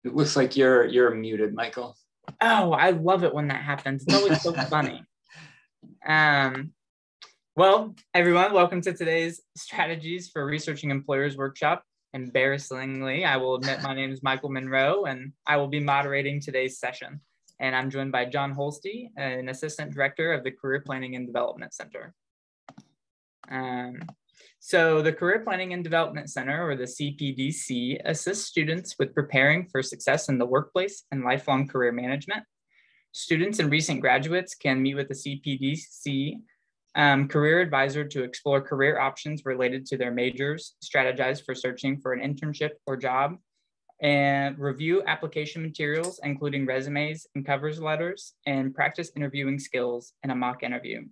It looks like you're muted, Michael. Oh, I love it when that happens. It's always so funny. Well, everyone, welcome to today's Strategies for Researching Employers workshop. Embarrassingly, I will admit my name is Michael Monroe, and I will be moderating today's session. And I'm joined by John Holste, an Assistant Director of the Career Planning and Development Center. So the Career Planning and Development Center, or the CPDC, assists students with preparing for success in the workplace and lifelong career management. Students and recent graduates can meet with the CPDC career advisor to explore career options related to their majors, strategize for searching for an internship or job, and review application materials, including resumes and covers letters, and practice interviewing skills in a mock interview.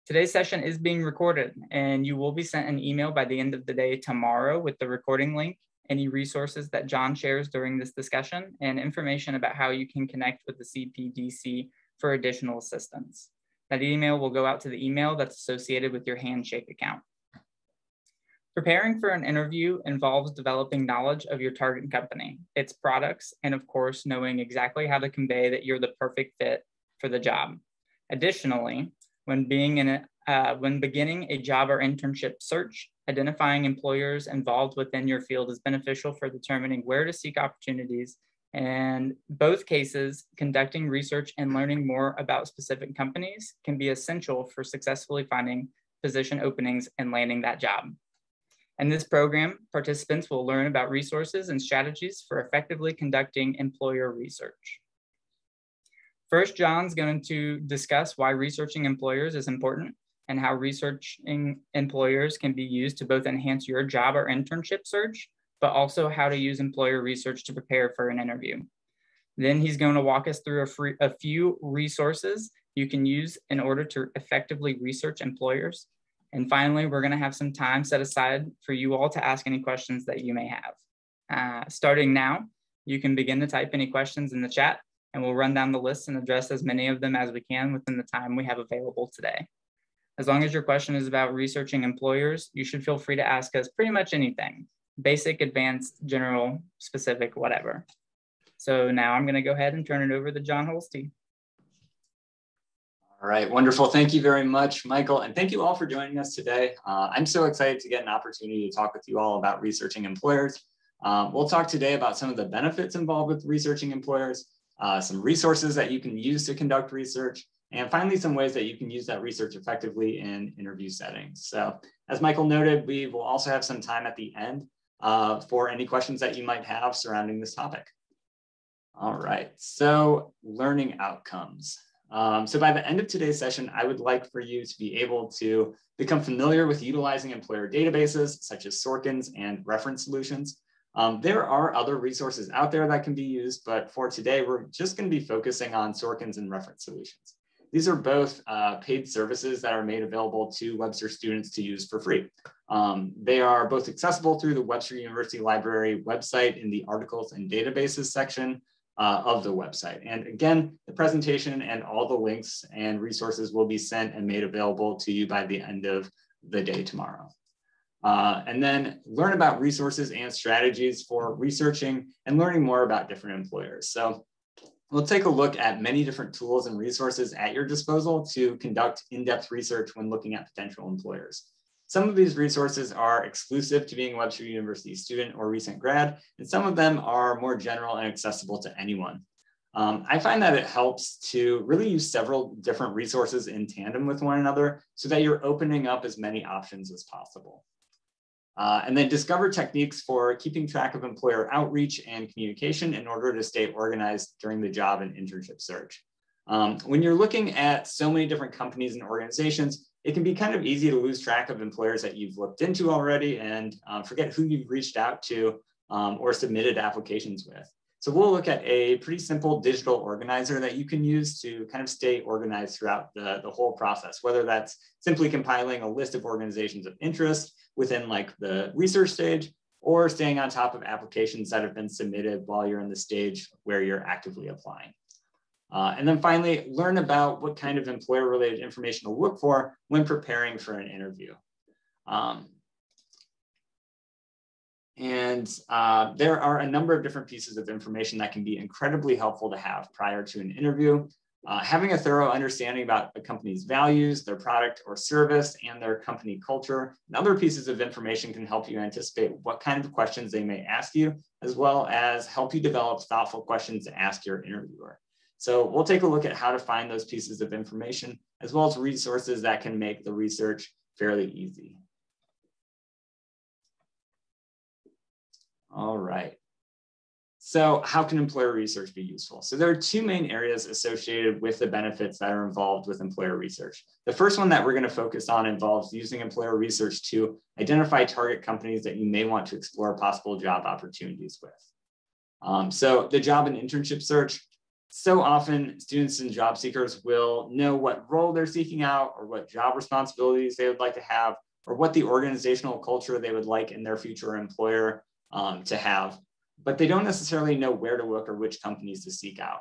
Today's session is being recorded, and you will be sent an email by the end of the day tomorrow with the recording link, any resources that John shares during this discussion, and information about how you can connect with the CPDC for additional assistance. That email will go out to the email that's associated with your Handshake account. Preparing for an interview involves developing knowledge of your target company, its products, and of course, knowing exactly how to convey that you're the perfect fit for the job. Additionally, when beginning a job or internship search, identifying employers involved within your field is beneficial for determining where to seek opportunities. And both cases, conducting research and learning more about specific companies can be essential for successfully finding position openings and landing that job. In this program, participants will learn about resources and strategies for effectively conducting employer research. First, John's going to discuss why researching employers is important and how researching employers can be used to both enhance your job or internship search, but also how to use employer research to prepare for an interview. Then he's going to walk us through a few resources you can use in order to effectively research employers. And finally, we're going to have some time set aside for you all to ask any questions that you may have. Starting now, you can begin to type any questions in the chat, and we'll run down the list and address as many of them as we can within the time we have available today. As long as your question is about researching employers, you should feel free to ask us pretty much anything, basic, advanced, general, specific, whatever. So now I'm going to go ahead and turn it over to John Holste. All right, wonderful. Thank you very much, Michael. And thank you all for joining us today. I'm so excited to get an opportunity to talk with you all about researching employers. We'll talk today about some of the benefits involved with researching employers, some resources that you can use to conduct research, and finally, some ways that you can use that research effectively in interview settings. So as Michael noted, we will also have some time at the end for any questions that you might have surrounding this topic. All right, so learning outcomes. So by the end of today's session, I would like for you to be able to become familiar with utilizing employer databases such as Sorkins and reference solutions. There are other resources out there that can be used, but for today, we're just going to be focusing on Sorkins and reference solutions. These are both paid services that are made available to Webster students to use for free. They are both accessible through the Webster University Library website in the Articles and Databases section of the website. And again, the presentation and all the links and resources will be sent and made available to you by the end of the day tomorrow. And then learn about resources and strategies for researching and learning more about different employers. So we'll take a look at many different tools and resources at your disposal to conduct in-depth research when looking at potential employers. Some of these resources are exclusive to being a Webster University student or recent grad, and some of them are more general and accessible to anyone. I find that it helps to really use several different resources in tandem with one another so that you're opening up as many options as possible. And then discover techniques for keeping track of employer outreach and communication in order to stay organized during the job and internship search. When you're looking at so many different companies and organizations, it can be kind of easy to lose track of employers that you've looked into already and forget who you've reached out to or submitted applications with. So we'll look at a pretty simple digital organizer that you can use to kind of stay organized throughout the whole process, whether that's simply compiling a list of organizations of interest within like the research stage, or staying on top of applications that have been submitted while you're in the stage where you're actively applying. And then finally, learn about what kind of employer-related information to look for when preparing for an interview. And there are a number of different pieces of information that can be incredibly helpful to have prior to an interview. Having a thorough understanding about a company's values, their product or service, and their company culture, and other pieces of information can help you anticipate what kind of questions they may ask you, as well as help you develop thoughtful questions to ask your interviewer. So we'll take a look at how to find those pieces of information, as well as resources that can make the research fairly easy. All right. So how can employer research be useful? So there are two main areas associated with the benefits that are involved with employer research. The first one that we're going to focus on involves using employer research to identify target companies that you may want to explore possible job opportunities with. So the job and internship search, so often students and job seekers will know what role they're seeking out or what job responsibilities they would like to have, or what the organizational culture they would like in their future employer to have, but they don't necessarily know where to look or which companies to seek out.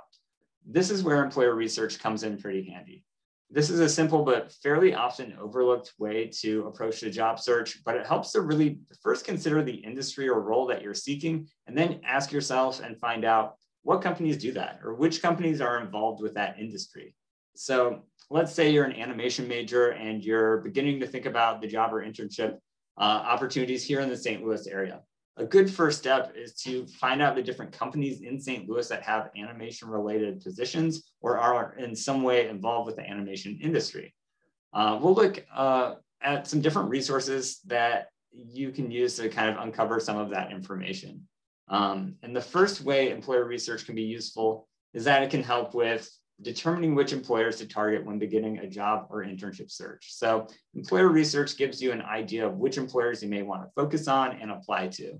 This is where employer research comes in pretty handy. This is a simple but fairly often overlooked way to approach the job search, but it helps to really first consider the industry or role that you're seeking, and then ask yourself and find out what companies do that, or which companies are involved with that industry. So let's say you're an animation major and you're beginning to think about the job or internship opportunities here in the St. Louis area. A good first step is to find out the different companies in St. Louis that have animation related positions or are in some way involved with the animation industry. We'll look at some different resources that you can use to kind of uncover some of that information. And the first way employer research can be useful is that it can help with determining which employers to target when beginning a job or internship search. So employer research gives you an idea of which employers you may want to focus on and apply to.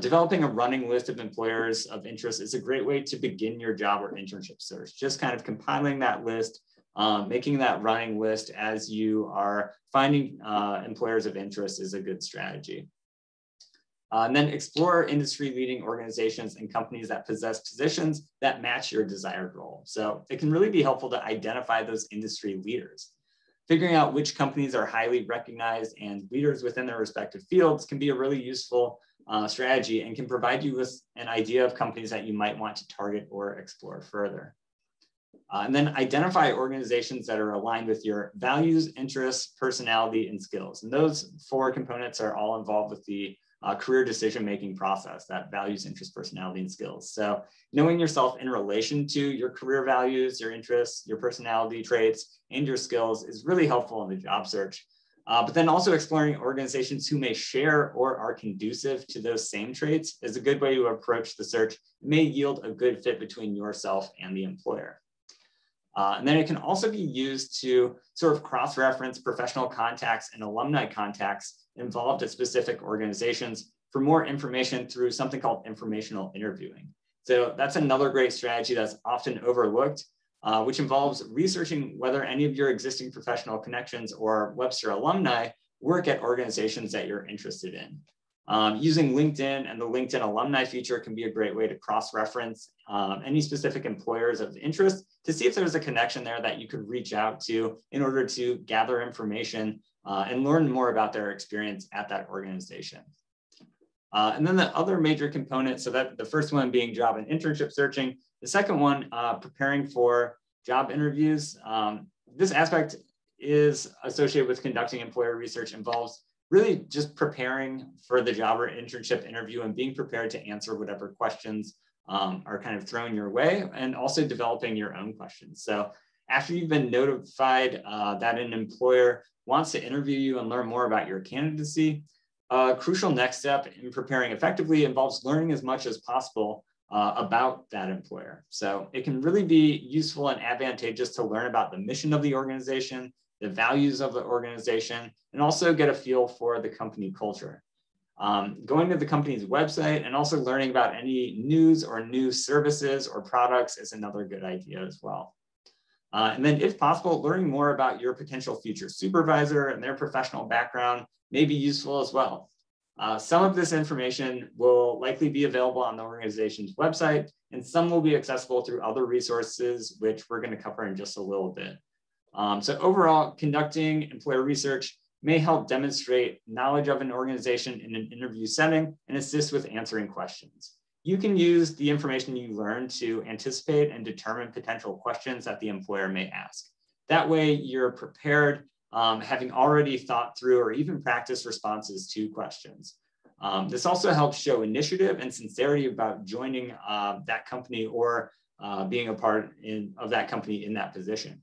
Developing a running list of employers of interest is a great way to begin your job or internship search. Just kind of compiling that list, making that running list as you are finding employers of interest is a good strategy. And then explore industry-leading organizations and companies that possess positions that match your desired role. So it can really be helpful to identify those industry leaders. Figuring out which companies are highly recognized and leaders within their respective fields can be a really useful strategy and can provide you with an idea of companies that you might want to target or explore further. And then identify organizations that are aligned with your values, interests, personality, and skills. And those four components are all involved with the career decision-making process, that values, interest, personality, and skills. So knowing yourself in relation to your career values, your interests, your personality traits, and your skills is really helpful in the job search. But then also exploring organizations who may share or are conducive to those same traits is a good way to approach the search. It may yield a good fit between yourself and the employer. And then it can also be used to sort of cross-reference professional contacts and alumni contacts involved at specific organizations for more information through something called informational interviewing. So that's another great strategy that's often overlooked, which involves researching whether any of your existing professional connections or Webster alumni work at organizations that you're interested in. Using LinkedIn and the LinkedIn alumni feature can be a great way to cross-reference any specific employers of interest to see if there's a connection there that you could reach out to in order to gather information and learn more about their experience at that organization. And then the other major component, so that the first one being job and internship searching, the second one, preparing for job interviews. This aspect is associated with conducting employer research, involves really just preparing for the job or internship interview and being prepared to answer whatever questions are kind of thrown your way, and also developing your own questions. So after you've been notified that an employer wants to interview you and learn more about your candidacy, a crucial next step in preparing effectively involves learning as much as possible about that employer. So it can really be useful and advantageous to learn about the mission of the organization, the values of the organization, and also get a feel for the company culture. Going to the company's website and also learning about any news or new services or products is another good idea as well. And then if possible, learning more about your potential future supervisor and their professional background may be useful as well. Some of this information will likely be available on the organization's website, and some will be accessible through other resources, which we're going to cover in just a little bit. So overall, conducting employer research may help demonstrate knowledge of an organization in an interview setting and assist with answering questions. You can use the information you learn to anticipate and determine potential questions that the employer may ask. That way you're prepared, having already thought through or even practiced responses to questions. This also helps show initiative and sincerity about joining that company or being a part of that company in that position.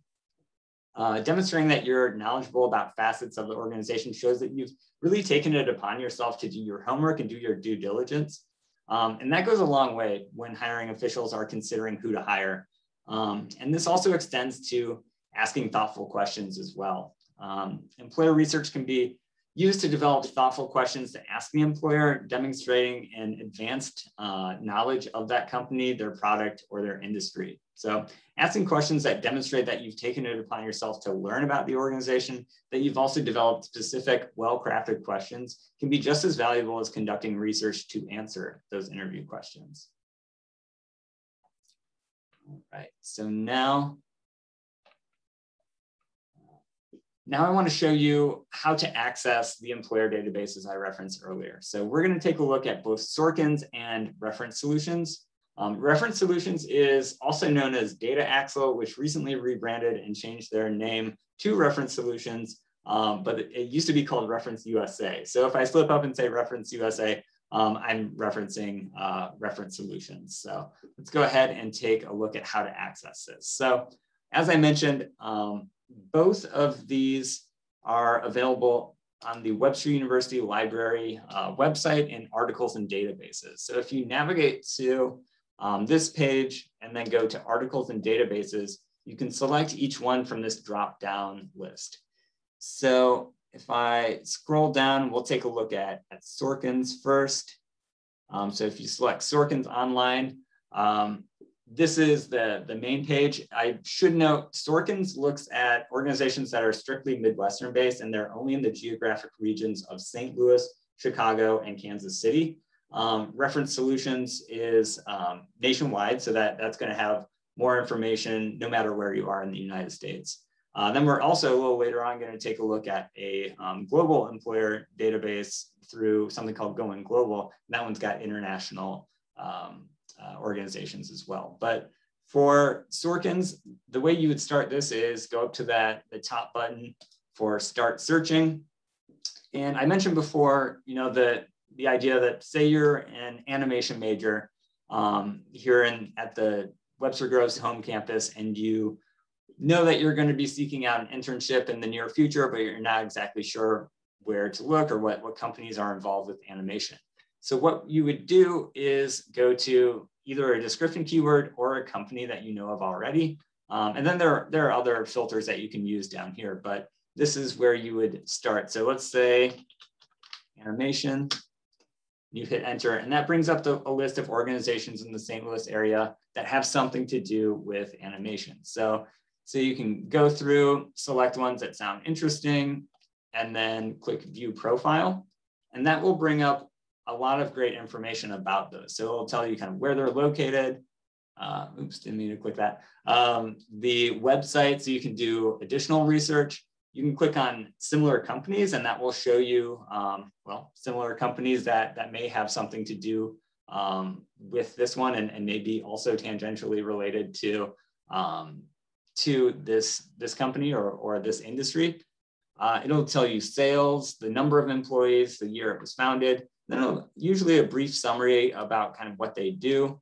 Demonstrating that you're knowledgeable about facets of the organization shows that you've really taken it upon yourself to do your homework and do your due diligence. And that goes a long way when hiring officials are considering who to hire. And this also extends to asking thoughtful questions as well. Employer research can be used to develop thoughtful questions to ask the employer, demonstrating an advanced knowledge of that company, their product, or their industry. So asking questions that demonstrate that you've taken it upon yourself to learn about the organization, that you've also developed specific, well-crafted questions, can be just as valuable as conducting research to answer those interview questions. All right, so now I want to show you how to access the employer databases I referenced earlier. So we're going to take a look at both Sorkin's and Reference Solutions. Reference Solutions is also known as Data Axle, which recently rebranded and changed their name to Reference Solutions, but it used to be called Reference USA. So if I slip up and say Reference USA, I'm referencing Reference Solutions. So let's go ahead and take a look at how to access this. So as I mentioned, both of these are available on the Webster University Library website in articles and databases. So if you navigate to this page and then go to articles and databases, you can select each one from this drop-down list. So if I scroll down, we'll take a look at Sorkin's first. So if you select Sorkin's online, this is the main page. I should note Sorkin's looks at organizations that are strictly Midwestern based, and they're only in the geographic regions of St. Louis, Chicago, and Kansas City. Reference Solutions is nationwide, so that's going to have more information no matter where you are in the United States. Then we're also a little later on going to take a look at a global employer database through something called Going Global. That one's got international organizations as well. But for Sorkin's, the way you would start this is go up to the top button for Start Searching. And I mentioned before, the idea that say you're an animation major here at the Webster Groves home campus, and you know that you're going to be seeking out an internship in the near future, but you're not exactly sure where to look or what companies are involved with animation. So what you would do is go to either a description keyword or a company that you know of already. And then there are other filters that you can use down here, but this is where you would start. So let's say animation, you hit enter, and that brings up a list of organizations in the St. Louis area that have something to do with animation. So you can go through, select ones that sound interesting, and then click View Profile. And that will bring up a lot of great information about those. So it'll tell you kind of where they're located. Oops, didn't mean to click that. The website, so you can do additional research. You can click on similar companies, and that will show you, similar companies that may have something to do with this one and maybe also tangentially related to this company or this industry. It'll tell you sales, the number of employees, the year it was founded, then usually a brief summary about kind of what they do.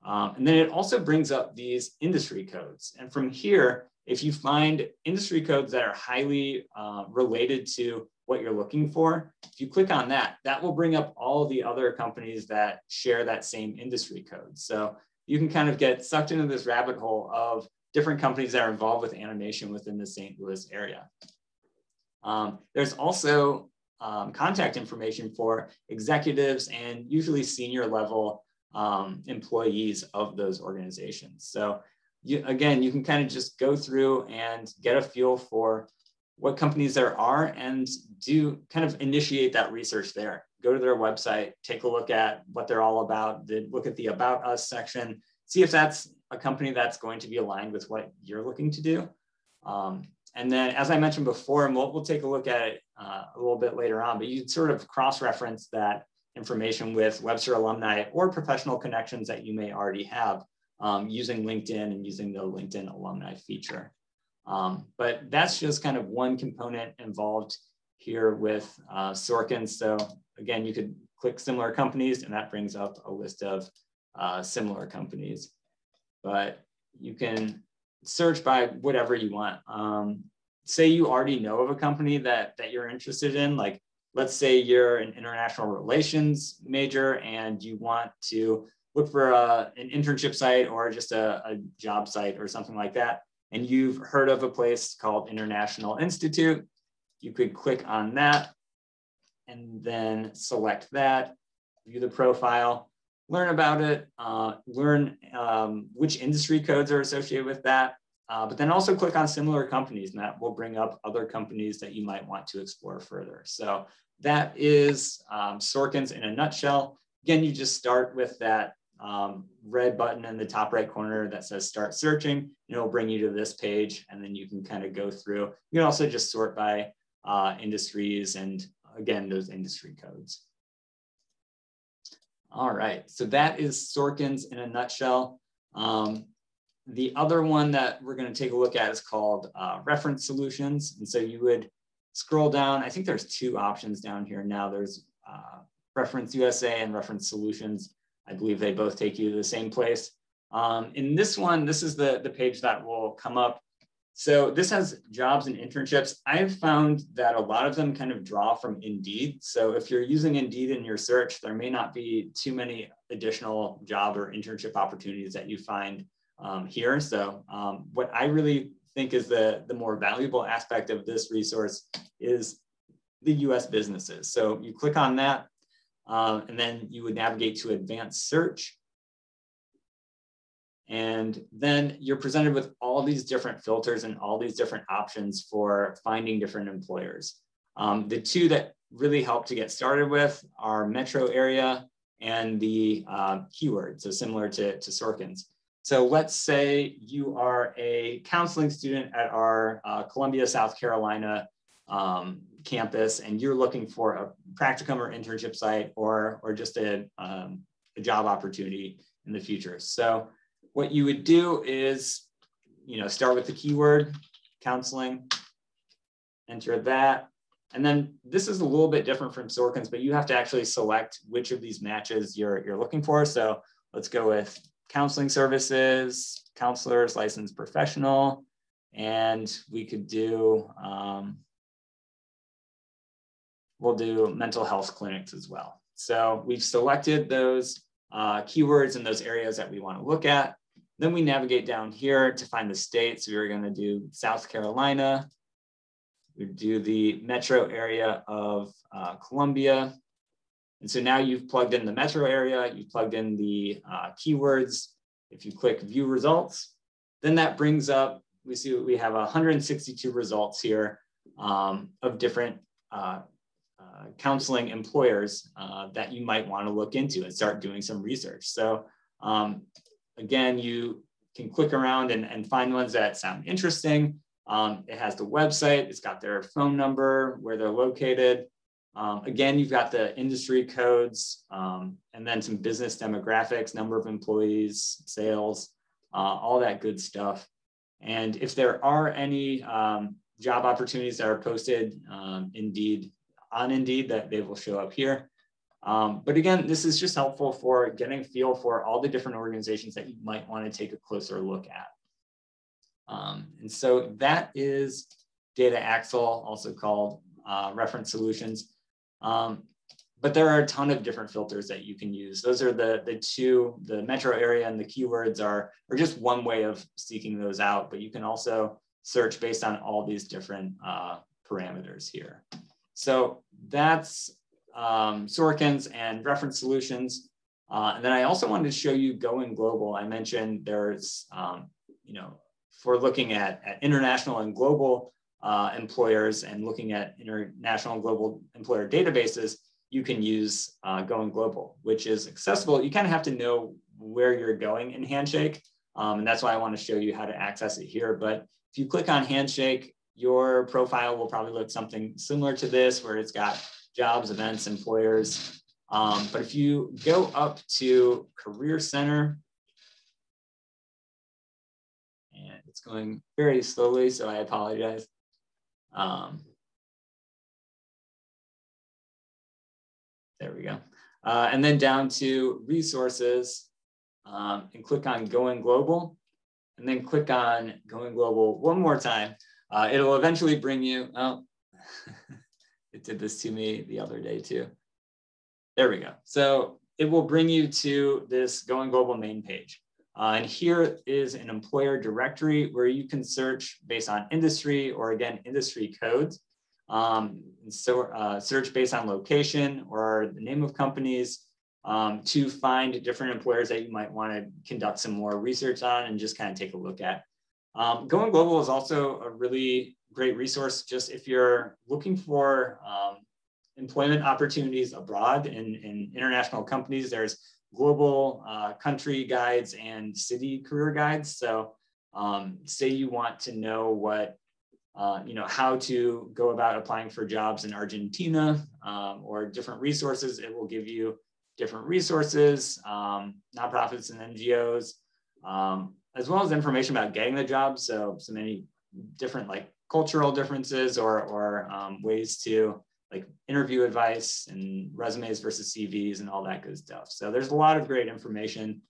And then it also brings up these industry codes. And from here, if you find industry codes that are highly related to what you're looking for, if you click on that, that will bring up all the other companies that share that same industry code. So you can kind of get sucked into this rabbit hole of different companies that are involved with animation within the St. Louis area. There's also contact information for executives and usually senior level employees of those organizations. So you can kind of just go through and get a feel for what companies there are and do kind of initiate that research there. Go to their website, take a look at what they're all about, look at the About Us section, see if that's a company that's going to be aligned with what you're looking to do. And then, as I mentioned before, and we'll take a look at it a little bit later on, but you'd sort of cross-reference that information with Webster alumni or professional connections that you may already have using LinkedIn and using the LinkedIn alumni feature. But that's just kind of one component involved here with Sorkin. So again, you could click similar companies and that brings up a list of similar companies. But you can search by whatever you want. Say you already know of a company that you're interested in, like let's say you're an international relations major and you want to look for an internship site or just a job site or something like that. And you've heard of a place called International Institute. You could click on that and then select that, view the profile, learn about it, learn which industry codes are associated with that, but then also click on similar companies and that will bring up other companies that you might want to explore further. So that is Sorkin's in a nutshell. Again, you just start with that red button in the top right corner that says start searching, and it'll bring you to this page and then you can kind of go through. You can also just sort by industries and again, those industry codes. All right, so that is Sorkin's in a nutshell. The other one that we're going to take a look at is called Reference Solutions. And so you would scroll down. I think there's two options down here now. There's Reference USA and Reference Solutions. I believe they both take you to the same place. In this one, this is the page that will come up. So this has jobs and internships. I've found that a lot of them kind of draw from Indeed. So if you're using Indeed in your search, there may not be too many additional job or internship opportunities that you find here. So what I really think is the more valuable aspect of this resource is the US businesses. So you click on that and then you would navigate to advanced search. And then you're presented with all these different filters and all these different options for finding different employers. The two that really help to get started with are metro area and the keyword, so similar to Sorkin's. So let's say you are a counseling student at our Columbia, South Carolina campus, and you're looking for a practicum or internship site or just a job opportunity in the future. So what you would do is, start with the keyword counseling, enter that. And then this is a little bit different from Sorkin's, but you have to actually select which of these matches you're looking for. So let's go with counseling services, counselors, licensed professional, and we could do, we'll do mental health clinics as well. So we've selected those keywords in those areas that we want to look at. Then we navigate down here to find the states. We're going to do South Carolina. We do the metro area of Columbia. And so now you've plugged in the metro area, you've plugged in the keywords. If you click view results, then that brings up, we see we have 162 results here of different counseling employers that you might want to look into and start doing some research. So again, you can click around and find ones that sound interesting. It has the website, it's got their phone number, where they're located. Again, you've got the industry codes and then some business demographics, number of employees, sales, all that good stuff. And if there are any job opportunities that are posted on Indeed, that they will show up here. But again, this is just helpful for getting a feel for all the different organizations that you might want to take a closer look at. And so that is Data Axle, also called Reference Solutions. But there are a ton of different filters that you can use. Those are the two, the metro area and the keywords are just one way of seeking those out, but you can also search based on all these different parameters here. So that's Sorkin's and Reference Solutions. And then I also wanted to show you Going Global. I mentioned there's, for looking at international and global employers and looking at international and global employer databases, you can use Going Global, which is accessible. You kind of have to know where you're going in Handshake. And that's why I want to show you how to access it here. But if you click on Handshake, your profile will probably look something similar to this, where it's got jobs, events, employers. But if you go up to Career Center, and it's going very slowly, so I apologize. There we go. And then down to resources, and click on Going Global, and then click on Going Global one more time. It'll eventually bring you, oh, it did this to me the other day too. There we go. So it will bring you to this Going Global main page. And here is an employer directory where you can search based on industry, or again, industry codes. Search based on location or the name of companies, to find different employers that you might want to conduct some more research on and just kind of take a look at. Going Global is also a really great resource just if you're looking for employment opportunities abroad in international companies. There's global country guides and city career guides. So say you want to know what, how to go about applying for jobs in Argentina, or different resources, it will give you different resources, nonprofits and NGOs, as well as information about getting the job. So many different like cultural differences or ways to like interview advice and resumes versus CVs and all that good stuff. So there's a lot of great information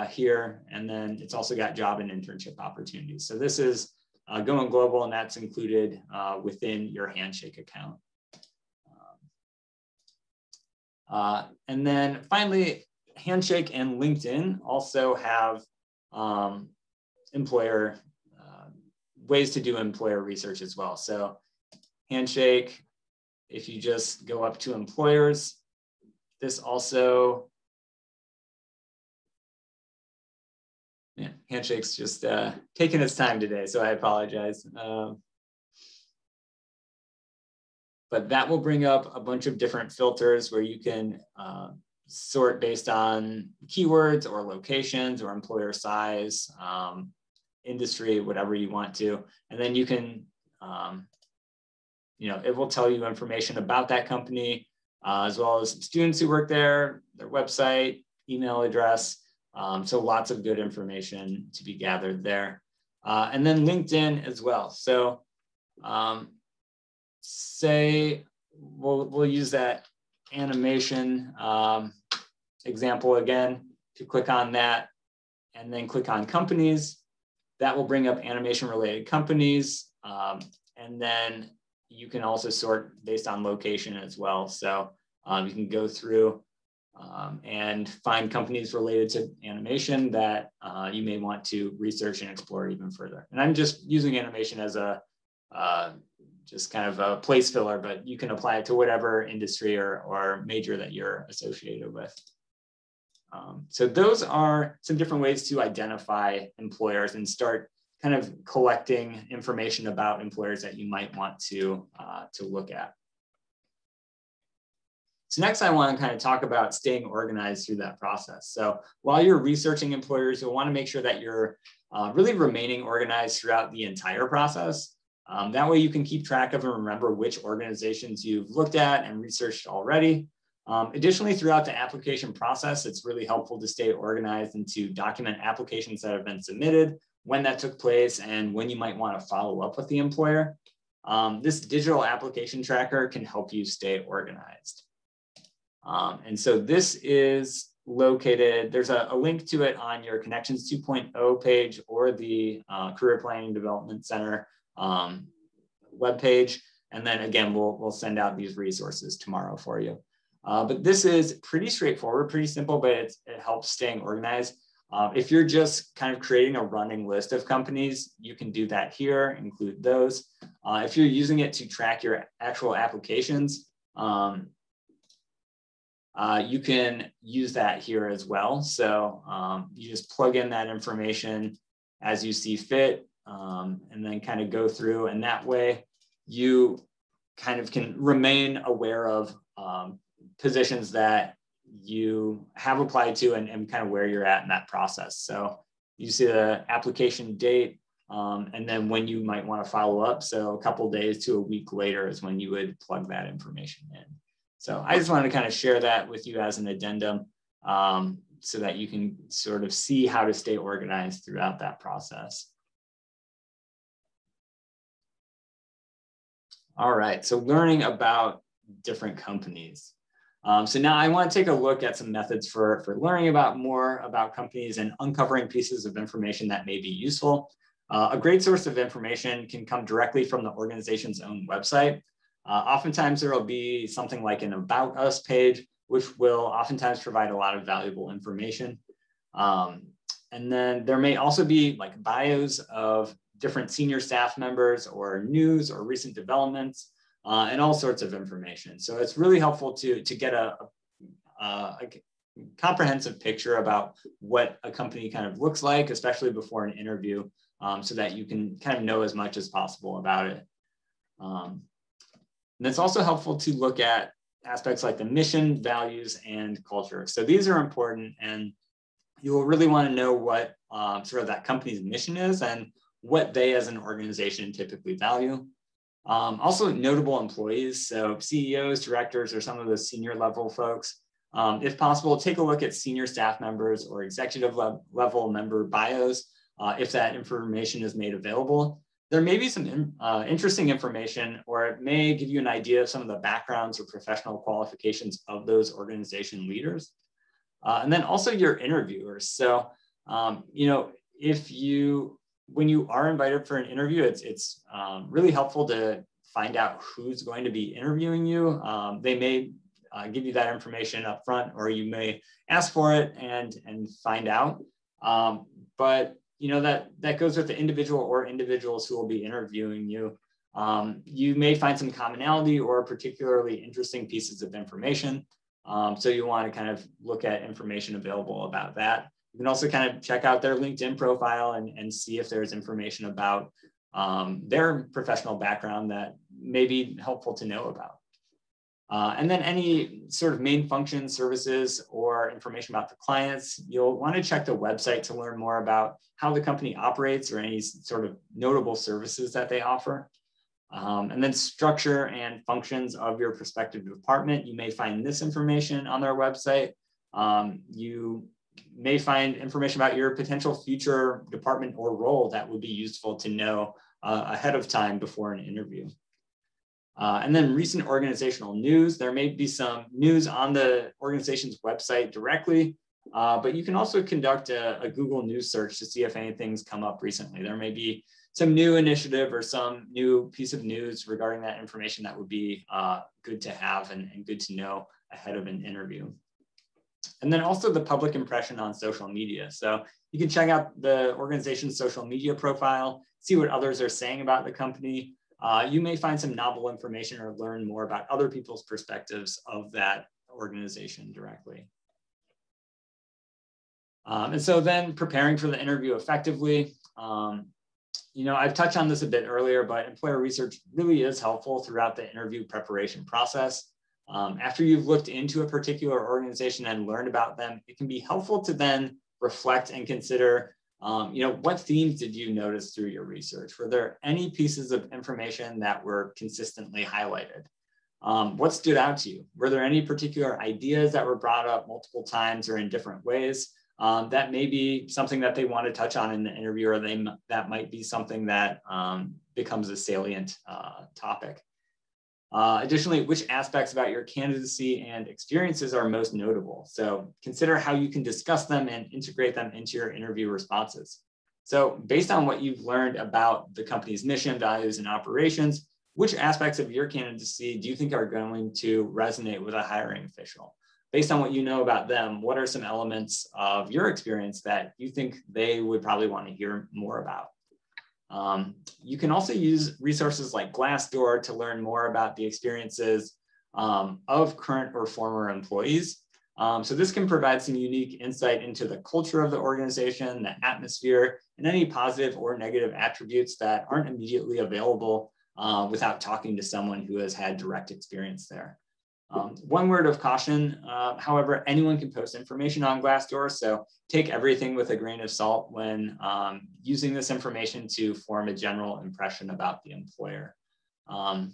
here. And then it's also got job and internship opportunities. So this is Going Global, and that's included within your Handshake account. And then finally, Handshake and LinkedIn also have employer ways to do employer research as well. So Handshake, if you just go up to employers, this also, Handshake's just taking its time today, so I apologize. But that will bring up a bunch of different filters where you can sort based on keywords or locations or employer size, industry, whatever you want to. And then you can, it will tell you information about that company, as well as students who work there, their website, email address. So lots of good information to be gathered there. And then LinkedIn as well. So say we'll use that animation example again. If you click on that and then click on companies, that will bring up animation related companies. And then you can also sort based on location as well. So you can go through and find companies related to animation that you may want to research and explore even further. And I'm just using animation as a just kind of a place filler, but you can apply it to whatever industry or major that you're associated with. So those are some different ways to identify employers and start kind of collecting information about employers that you might want to look at. So next I want to kind of talk about staying organized through that process. So while you're researching employers, you'll want to make sure that you're really remaining organized throughout the entire process. That way you can keep track of and remember which organizations you've looked at and researched already. Additionally, throughout the application process, it's really helpful to stay organized and to document applications that have been submitted, when that took place, and when you might want to follow up with the employer. This digital application tracker can help you stay organized. And so this is located, there's a link to it on your Connections 2.0 page or the Career Planning and Development Center webpage. And then again, we'll send out these resources tomorrow for you. But this is pretty straightforward, pretty simple, but it helps staying organized. If you're just kind of creating a running list of companies, you can do that here, include those. If you're using it to track your actual applications, you can use that here as well. So you just plug in that information as you see fit, and then kind of go through, and that way you kind of can remain aware of positions that you have applied to and kind of where you're at in that process. So you see the application date, and then when you might want to follow up. So a couple days to a week later is when you would plug that information in. So I just wanted to kind of share that with you as an addendum, so that you can sort of see how to stay organized throughout that process. All right, so learning about different companies. So now I want to take a look at some methods for learning about more about companies and uncovering pieces of information that may be useful. A great source of information can come directly from the organization's own website. Oftentimes there will be something like an About Us page, which will oftentimes provide a lot of valuable information. And then there may also be like bios of different senior staff members or news or recent developments and all sorts of information. So it's really helpful to get a comprehensive picture about what a company kind of looks like, especially before an interview, so that you can kind of know as much as possible about it. And it's also helpful to look at aspects like the mission, values, and culture. So these are important, and you will really want to know what sort of that company's mission is and what they as an organization typically value. Also notable employees, so CEOs, directors, or some of the senior level folks. If possible, take a look at senior staff members or executive level member bios if that information is made available. There may be some interesting information, or it may give you an idea of some of the backgrounds or professional qualifications of those organization leaders. And then also your interviewers. So, you know, when you are invited for an interview, it's really helpful to find out who's going to be interviewing you. They may give you that information up front, or you may ask for it and find out. But you know, that goes with the individual or individuals who will be interviewing you. You may find some commonality or particularly interesting pieces of information. So you want to kind of look at information available about that. You can also kind of check out their LinkedIn profile and see if there's information about their professional background that may be helpful to know about. And then any sort of main function services or information about the clients, you'll want to check the website to learn more about how the company operates or any sort of notable services that they offer. And then structure and functions of your prospective department. You may find this information on their website. You may find information about your potential future department or role that would be useful to know ahead of time before an interview. And then recent organizational news. There may be some news on the organization's website directly, but you can also conduct a Google News search to see if anything's come up recently. There may be some new initiative or some new piece of news regarding that information that would be good to have and good to know ahead of an interview. And then also the public impression on social media. So you can check out the organization's social media profile, see what others are saying about the company. You may find some novel information or learn more about other people's perspectives of that organization directly. And so then preparing for the interview effectively. You know, I've touched on this a bit earlier, but employer research really is helpful throughout the interview preparation process. After you've looked into a particular organization and learned about them, it can be helpful to then reflect and consider, you know, what themes did you notice through your research? Were there any pieces of information that were consistently highlighted? What stood out to you? Were there any particular ideas that were brought up multiple times or in different ways? That may be something that they want to touch on in the interview, or that might be something that becomes a salient topic. Additionally, which aspects about your candidacy and experiences are most notable? So consider how you can discuss them and integrate them into your interview responses. So based on what you've learned about the company's mission, values, and operations, which aspects of your candidacy do you think are going to resonate with a hiring official? Based on what you know about them, what are some elements of your experience that you think they would probably want to hear more about? You can also use resources like Glassdoor to learn more about the experiences of current or former employees. So this can provide some unique insight into the culture of the organization, the atmosphere, and any positive or negative attributes that aren't immediately available without talking to someone who has had direct experience there. One word of caution, however, anyone can post information on Glassdoor, so take everything with a grain of salt when using this information to form a general impression about the employer. And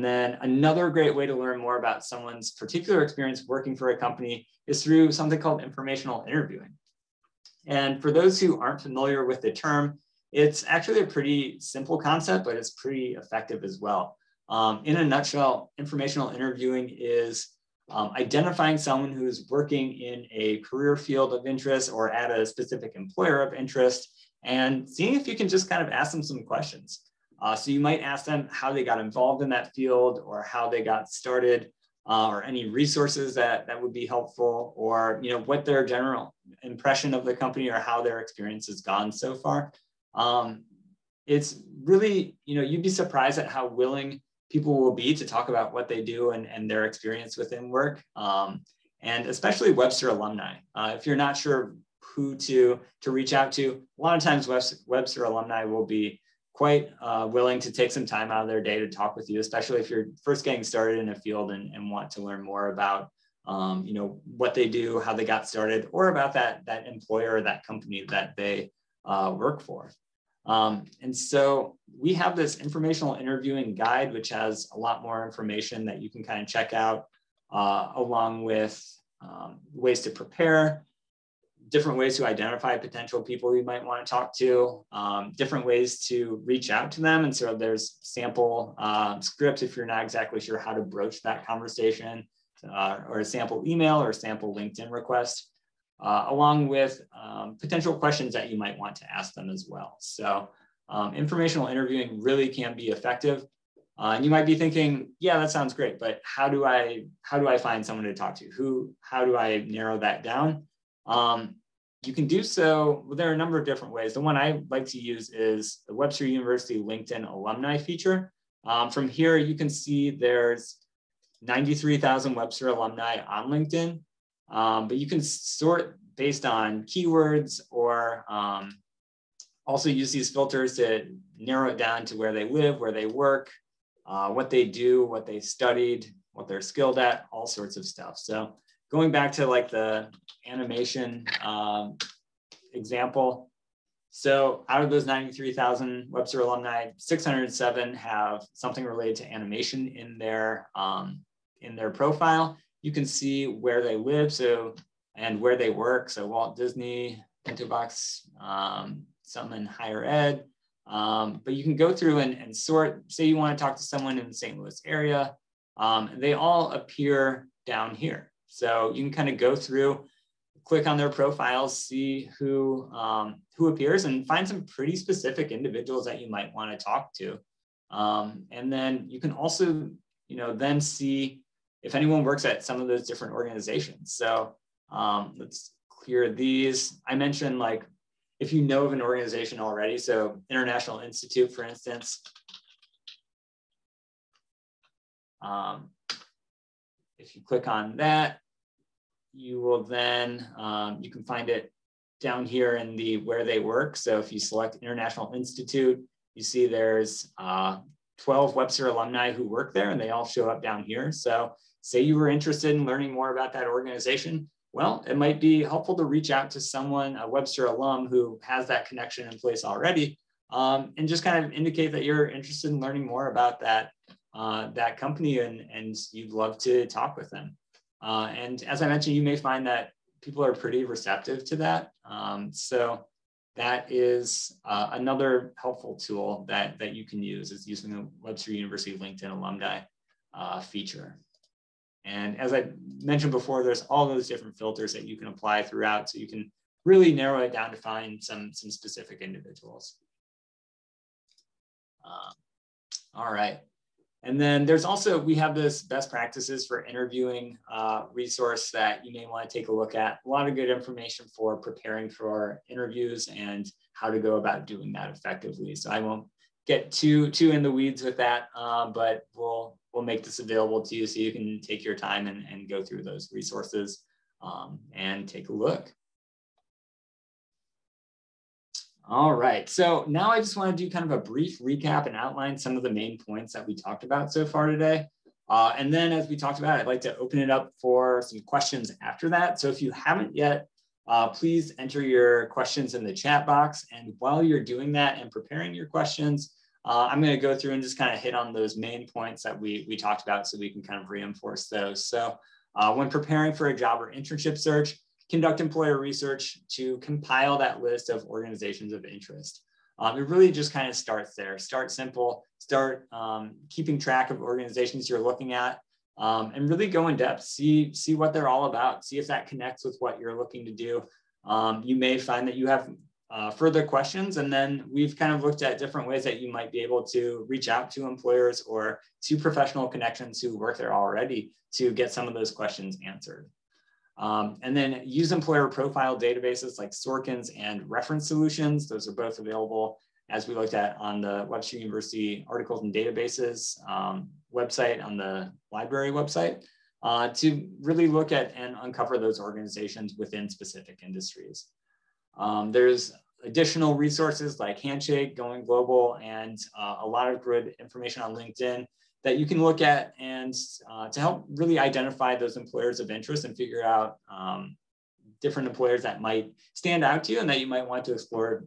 then another great way to learn more about someone's particular experience working for a company is through something called informational interviewing. And for those who aren't familiar with the term, it's actually a pretty simple concept, but it's pretty effective as well. In a nutshell, informational interviewing is identifying someone who's working in a career field of interest or at a specific employer of interest and seeing if you can just kind of ask them some questions. So you might ask them how they got involved in that field or how they got started or any resources that would be helpful or what their general impression of the company or how their experience has gone so far. It's really, you'd be surprised at how willing people will be to talk about what they do and their experience within work. And especially Webster alumni. If you're not sure who to reach out to, a lot of times Webster alumni will be quite willing to take some time out of their day to talk with you, especially if you're first getting started in a field and want to learn more about what they do, how they got started, or about that employer or that company that they work for. And so we have this informational interviewing guide, which has a lot more information that you can kind of check out, along with ways to prepare, different ways to identify potential people you might want to talk to, different ways to reach out to them. And so there's sample scripts if you're not exactly sure how to broach that conversation, or a sample email or a sample LinkedIn request. Along with potential questions that you might want to ask them as well. So informational interviewing really can be effective. And you might be thinking, yeah, that sounds great, but how do I find someone to talk to? How do I narrow that down? You can do so, well, there are a number of different ways. The one I like to use is the Webster University LinkedIn alumni feature. From here, you can see there's 93,000 Webster alumni on LinkedIn. But you can sort based on keywords or also use these filters to narrow it down to where they live, where they work, what they do, what they studied, what they're skilled at, all sorts of stuff. So going back to like the animation example. So out of those 93,000 Webster alumni, 607 have something related to animation in their profile. You can see where they live, and where they work. So Walt Disney, Pintobox, some in higher ed. But you can go through and sort, say you want to talk to someone in the St. Louis area, they all appear down here. So you can kind of go through, click on their profiles, see who appears, and find some pretty specific individuals that you might want to talk to. And then you can also, then see if anyone works at some of those different organizations. So let's clear these. I mentioned like, if you know of an organization already, so International Institute, for instance, if you click on that, you will then, you can find it down here in the where they work. So if you select International Institute, you see there's 12 Webster alumni who work there, and they all show up down here. So say you were interested in learning more about that organization, well, it might be helpful to reach out to someone, a Webster alum who has that connection in place already, and just kind of indicate that you're interested in learning more about that company and you'd love to talk with them. And as I mentioned, you may find that people are pretty receptive to that. So that is another helpful tool that you can use, is using the Webster University LinkedIn alumni feature. And as I mentioned before, there's all those different filters that you can apply throughout, so you can really narrow it down to find some specific individuals. All right. And then there's also, we have this best practices for interviewing resource that you may want to take a look at. A lot of good information for preparing for interviews and how to go about doing that effectively. So I won't get too in the weeds with that, but we'll make this available to you so you can take your time and go through those resources and take a look. All right, so now I just want to do kind of a brief recap and outline some of the main points that we talked about so far today. And then as we talked about, I'd like to open it up for some questions after that. So if you haven't yet, please enter your questions in the chat box. And while you're doing that and preparing your questions, I'm going to go through and just kind of hit on those main points that we talked about so we can kind of reinforce those. So when preparing for a job or internship search, conduct employer research to compile that list of organizations of interest. It really just kind of starts there. Start simple, start keeping track of organizations you're looking at, and really go in depth, see what they're all about, see if that connects with what you're looking to do. You may find that you have further questions, and then we've kind of looked at different ways that you might be able to reach out to employers or to professional connections who work there already to get some of those questions answered. And then use employer profile databases like Sorkin's and Reference Solutions. Those are both available, as we looked at, on the Webster University Articles and Databases website, on the library website, to really look at and uncover those organizations within specific industries. There's additional resources like Handshake, Going Global, and a lot of good information on LinkedIn that you can look at and to help really identify those employers of interest and figure out different employers that might stand out to you and that you might want to explore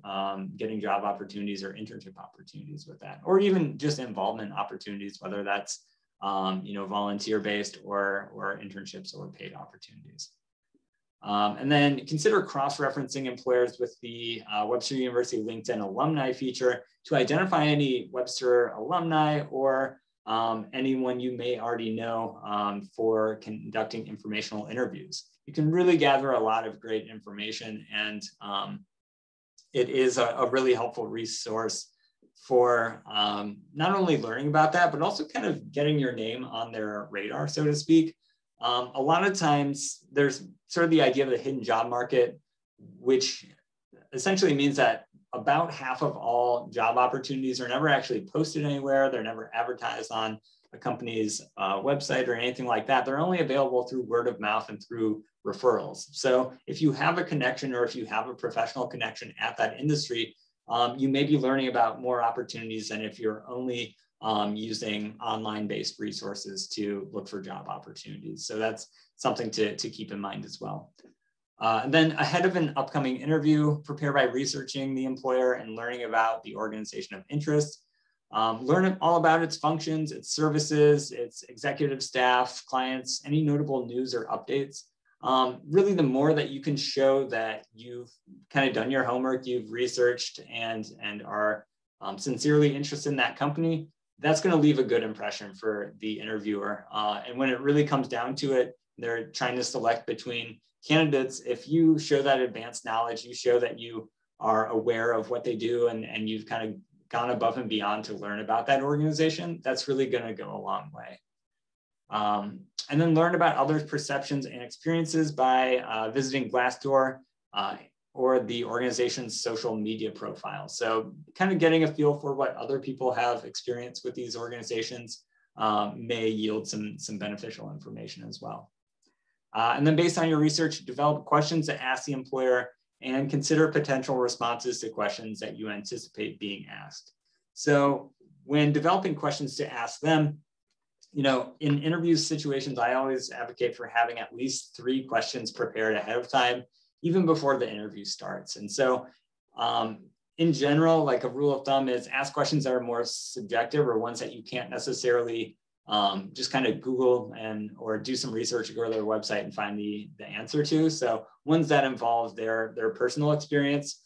getting job opportunities or internship opportunities with that, or even just involvement opportunities, whether that's volunteer-based or internships or paid opportunities. And then consider cross-referencing employers with the Webster University LinkedIn alumni feature to identify any Webster alumni or anyone you may already know for conducting informational interviews. You can really gather a lot of great information, and it is a really helpful resource for not only learning about that, but also kind of getting your name on their radar, so to speak. A lot of times there's sort of the idea of the hidden job market, which essentially means that about half of all job opportunities are never actually posted anywhere. They're never advertised on a company's website or anything like that. They're only available through word of mouth and through referrals. So if you have a connection or if you have a professional connection at that industry, you may be learning about more opportunities than if you're only using online-based resources to look for job opportunities. So that's something to keep in mind as well. And then ahead of an upcoming interview, prepare by researching the employer and learning about the organization of interest. Learn all about its functions, its services, its executive staff, clients, any notable news or updates. Really, the more that you can show that you've kind of done your homework, you've researched and are sincerely interested in that company, that's going to leave a good impression for the interviewer. And when it really comes down to it, they're trying to select between candidates. If you show that advanced knowledge, you show that you are aware of what they do and you've kind of gone above and beyond to learn about that organization, that's really going to go a long way. And then learn about others' perceptions and experiences by visiting Glassdoor or the organization's social media profile. So kind of getting a feel for what other people have experienced with these organizations may yield some beneficial information as well. And then based on your research, develop questions to ask the employer and consider potential responses to questions that you anticipate being asked. So when developing questions to ask them, in interview situations, I always advocate for having at least 3 questions prepared ahead of time, even before the interview starts. And so in general, like a rule of thumb is ask questions that are more subjective or ones that you can't necessarily just kind of Google or do some research or go to their website and find the answer to. So ones that involve their personal experience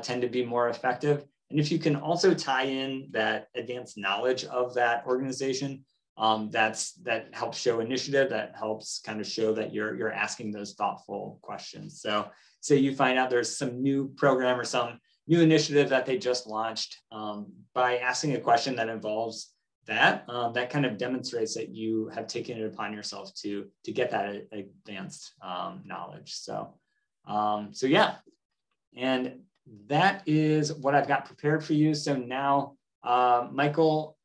tend to be more effective. And if you can also tie in that advanced knowledge of that organization, that helps show initiative, that helps kind of show that you're asking those thoughtful questions. So say you find out there's some new program or some new initiative that they just launched, by asking a question that involves that kind of demonstrates that you have taken it upon yourself to get that advanced knowledge. So yeah, and that is what I've got prepared for you. So now, Michael,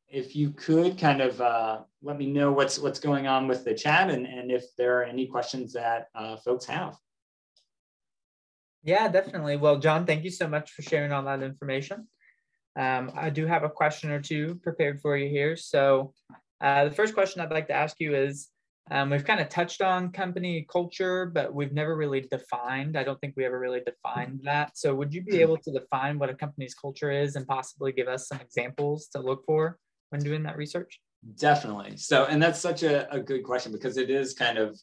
if you could kind of let me know what's going on with the chat and if there are any questions that folks have. Yeah, definitely. Well, John, thank you so much for sharing all that information. I do have a question or two prepared for you here. So The first question I'd like to ask you is, we've kind of touched on company culture, but we've never really defined. I don't think we ever really defined that. So would you be able to define what a company's culture is and possibly give us some examples to look for when doing that research? Definitely. So, and that's such a good question because it is kind of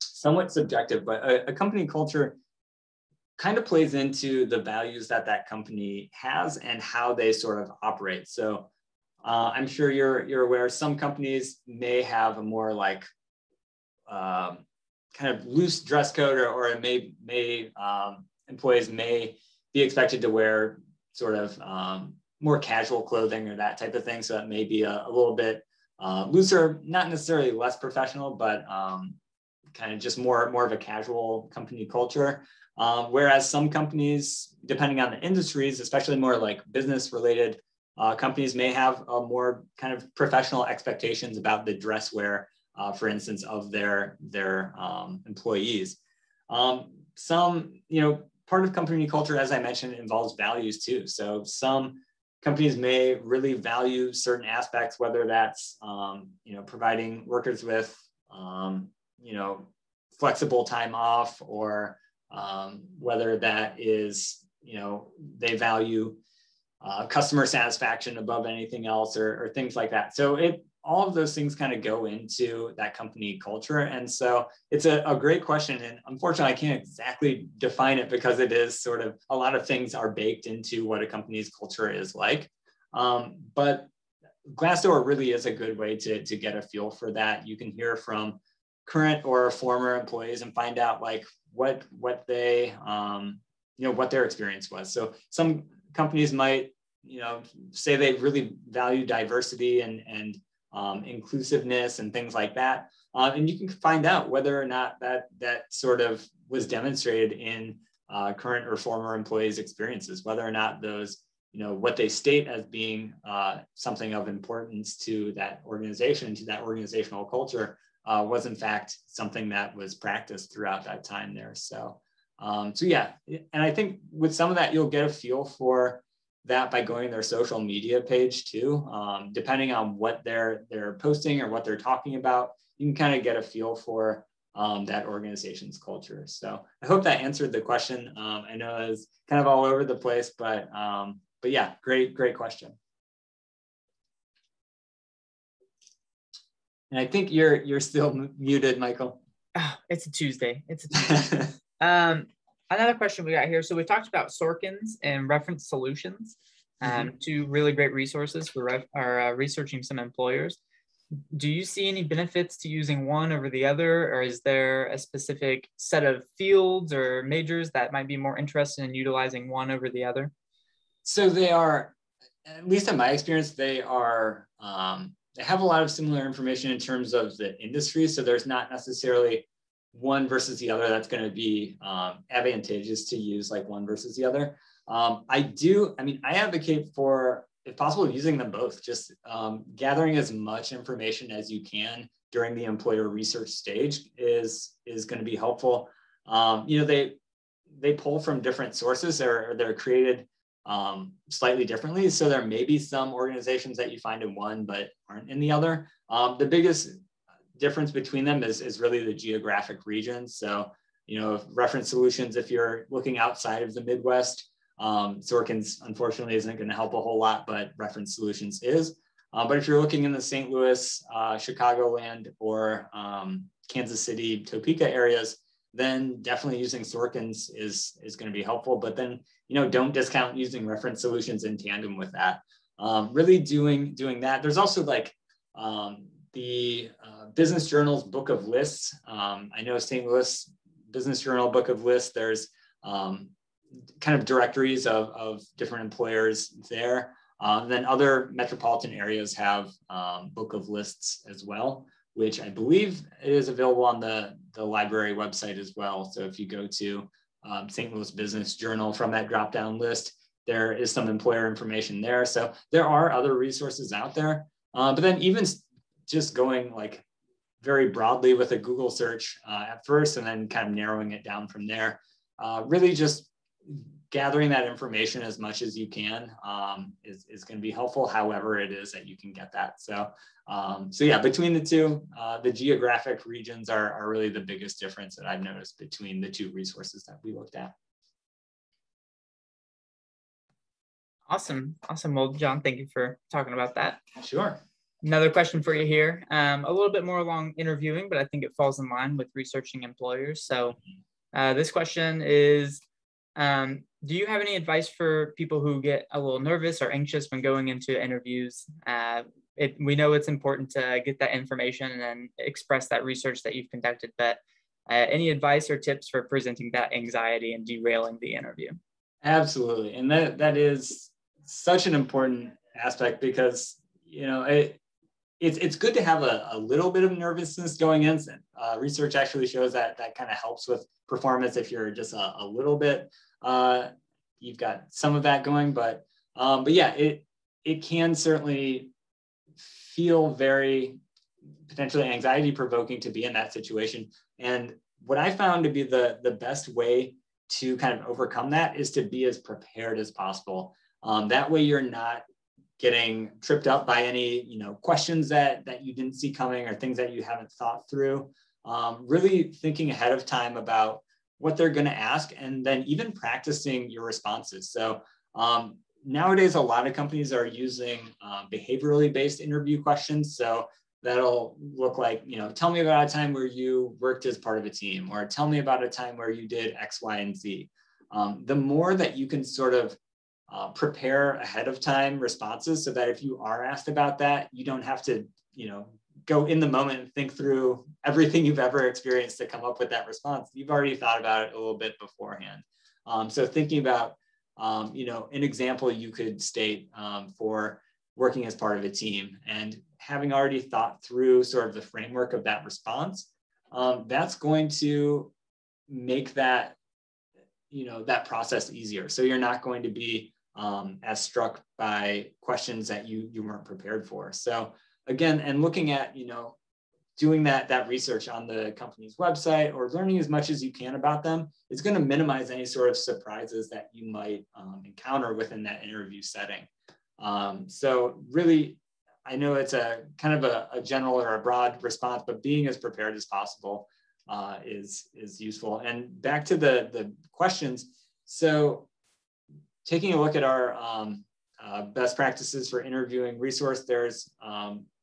somewhat subjective, but a company culture kind of plays into the values that that company has and how they sort of operate. So I'm sure you're aware some companies may have a more like kind of loose dress code, or it may employees may be expected to wear sort of more casual clothing or that type of thing. So that may be a little bit looser, not necessarily less professional, but kind of just more of a casual company culture. Whereas some companies, depending on the industries, especially more like business related companies, may have a more kind of professional expectations about the dress wear, for instance, of their employees. Some, part of company culture, as I mentioned, involves values too. So some companies may really value certain aspects, whether that's, providing workers with, flexible time off, or whether that is, they value customer satisfaction above anything else, or things like that. So all of those things kind of go into that company culture. And so it's a great question. And unfortunately, I can't exactly define it because it is sort of, a lot of things are baked into what a company's culture is like. But Glassdoor really is a good way to get a feel for that. You can hear from current or former employees and find out like what they, what their experience was. So some companies might, say they really value diversity and inclusiveness and things like that. And you can find out whether or not that sort of was demonstrated in current or former employees' experiences, whether or not those, what they state as being something of importance to that organization, to that organizational culture, was in fact something that was practiced throughout that time there. So yeah, and I think with some of that, you'll get a feel for that by going to their social media page too. Depending on what they're posting or what they're talking about, you can kind of get a feel for that organization's culture. So I hope that answered the question. I know it was kind of all over the place, but yeah, great question. And I think you're still muted, Michael. Oh, it's a Tuesday. Another question we got here. So we talked about Sorkins and reference solutions, two really great resources for researching some employers. Do you see any benefits to using one over the other, or is there a specific set of fields or majors that might be more interested in utilizing one over the other? So they are, at least in my experience, they are, they have a lot of similar information in terms of the industry. So there's not necessarily one versus the other that's going to be advantageous to use like one versus the other. I advocate for, if possible, using them both, just gathering as much information as you can during the employer research stage is going to be helpful. They pull from different sources, or they're created slightly differently. So there may be some organizations that you find in one but aren't in the other. The biggest difference between them is really the geographic region. So, reference solutions, if you're looking outside of the Midwest, Sorkins unfortunately isn't going to help a whole lot, but reference solutions is. But if you're looking in the St. Louis, Chicagoland, or Kansas City, Topeka areas, then definitely using Sorkins is going to be helpful. But then, don't discount using reference solutions in tandem with that. Really doing that. There's also like the Business Journal's Book of Lists. I know St. Louis Business Journal Book of Lists, there's kind of directories of different employers there. Then other metropolitan areas have Book of Lists as well, which I believe is available on the library website as well. So if you go to St. Louis Business Journal, from that drop-down list, there is some employer information there. So there are other resources out there. But then even just going like very broadly with a Google search at first, and then kind of narrowing it down from there, really just gathering that information as much as you can is going to be helpful, however it is that you can get that. So, so yeah, between the two, the geographic regions are really the biggest difference that I've noticed between the two resources that we looked at. Awesome. Awesome. Well, John, thank you for talking about that. Sure. Another question for you here, a little bit more along interviewing, but I think it falls in line with researching employers. So this question is, do you have any advice for people who get a little nervous or anxious when going into interviews? We know it's important to get that information and then express that research that you've conducted, but any advice or tips for presenting that anxiety and derailing the interview? Absolutely. And that is such an important aspect because, you know, it's good to have a little bit of nervousness going in. Research actually shows that kind of helps with performance if you're just a little bit, you've got some of that going, but yeah, it can certainly feel very potentially anxiety provoking to be in that situation. And what I found to be the best way to kind of overcome that is to be as prepared as possible. That way you're not getting tripped up by any, you know, questions that you didn't see coming or things that you haven't thought through. Really thinking ahead of time about what they're going to ask and then even practicing your responses. So nowadays, a lot of companies are using behaviorally based interview questions. So that'll look like, you know, tell me about a time where you worked as part of a team, or tell me about a time where you did X, Y, and Z. The more that you can sort of prepare ahead of time responses so that if you are asked about that, you don't have to, you know, go in the moment and think through everything you've ever experienced to come up with that response. You've already thought about it a little bit beforehand. So thinking about, you know, an example you could state for working as part of a team and having already thought through sort of the framework of that response, that's going to make that, you know, that process easier. So you're not going to be as struck by questions that you weren't prepared for. So again, and looking at, you know, doing that research on the company's website or learning as much as you can about them, it's going to minimize any sort of surprises that you might encounter within that interview setting. So really, I know it's a kind of a general or a broad response, but being as prepared as possible is useful. And back to the questions. So taking a look at our best practices for interviewing resource, there's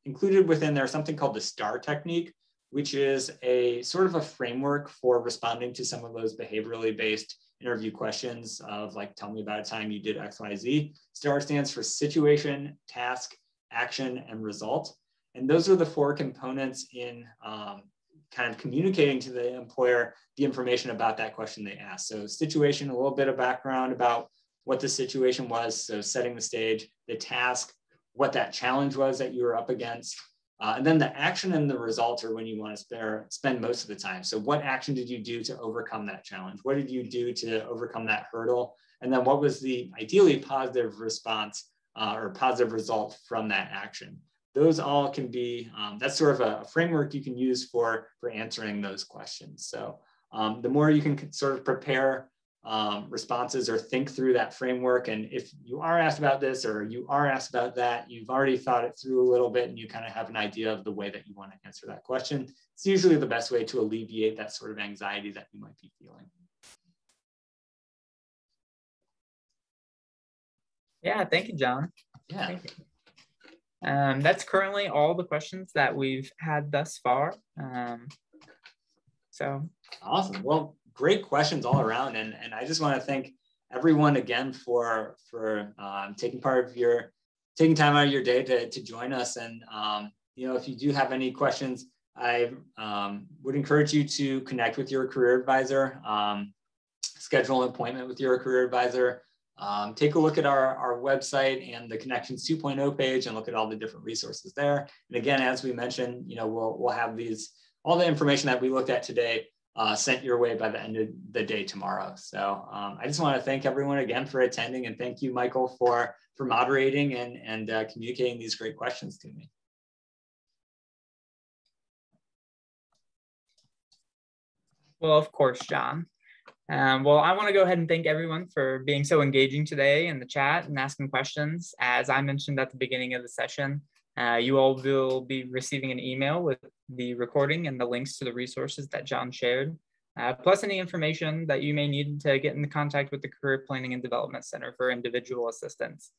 included within there something called the STAR technique, which is a sort of a framework for responding to some of those behaviorally based interview questions of like, tell me about a time you did X, Y, Z. STAR stands for situation, task, action, and result. And those are the four components in kind of communicating to the employer the information about that question they asked. So situation, a little bit of background about what the situation was, so setting the stage, the task, what that challenge was that you were up against, and then the action and the result are when you want to spend most of the time. So what action did you do to overcome that challenge? What did you do to overcome that hurdle? And then what was the ideally positive response or positive result from that action? Those all can be, that's sort of a framework you can use for answering those questions. So the more you can sort of prepare responses or think through that framework. And if you are asked about this or you are asked about that, you've already thought it through a little bit and you kind of have an idea of the way that you want to answer that question. It's usually the best way to alleviate that sort of anxiety that you might be feeling. Yeah, thank you, John. Yeah. Thank you. That's currently all the questions that we've had thus far. So awesome. Well, great questions all around. And I just want to thank everyone again for taking time out of your day to join us. And, you know, if you do have any questions, I would encourage you to connect with your career advisor, schedule an appointment with your career advisor, take a look at our website and the Connections 2.0 page and look at all the different resources there. And again, as we mentioned, you know, we'll have all the information that we looked at today sent your way by the end of the day tomorrow. So I just want to thank everyone again for attending, and thank you, Michael, for moderating and communicating these great questions to me. Well, of course, John. Well, I want to go ahead and thank everyone for being so engaging today in the chat and asking questions. As I mentioned at the beginning of the session, you all will be receiving an email with the recording and the links to the resources that John shared, plus any information that you may need to get in contact with the Career Planning and Development Center for individual assistance.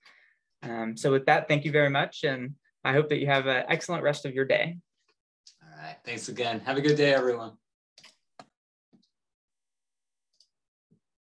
So with that, thank you very much, and I hope that you have an excellent rest of your day. All right, thanks again. Have a good day, everyone.